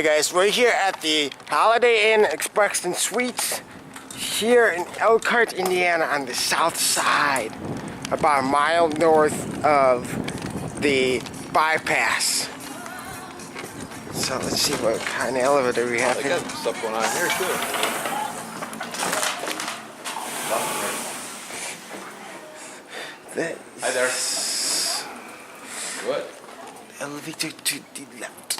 Alright guys, we're here at the Holiday Inn Expression Suites here in Elkhart, Indiana on the south side, about a mile north of the bypass. So let's see what kind of elevator we have They here. got stuff going on here too. Hi there. What? Elevator to the left.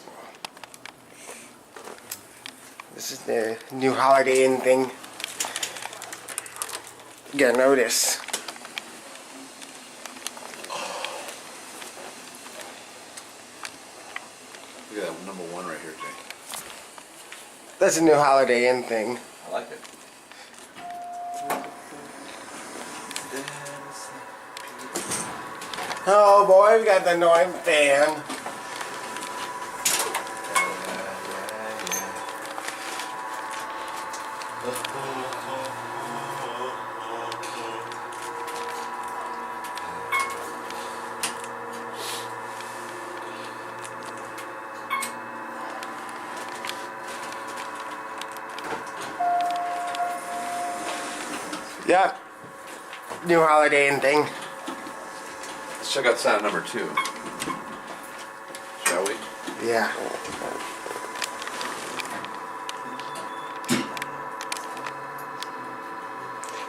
This is the new Holiday Inn thing. You gotta notice. Look at that number one right here, Jay. That's a new Holiday Inn thing. I like it. Oh boy, we got the annoying fan. Yep. New Holiday Inn thing. Let's check out sound number 2. Shall we? Yeah.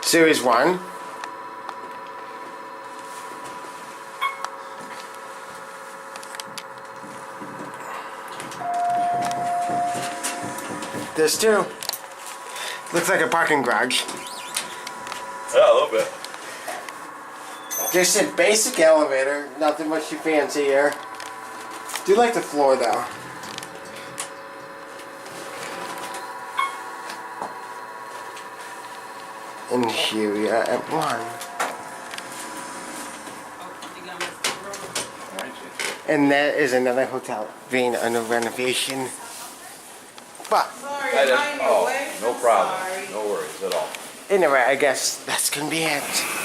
Series 1. There's 2. Looks like a parking garage. Yeah, a little bit. Just a basic elevator, nothing much too fancy here. Do like the floor though. And here we are at 1. And that is another hotel being under renovation. But Oh, no problem. No worries at all. anyway, I guess that's gonna be it.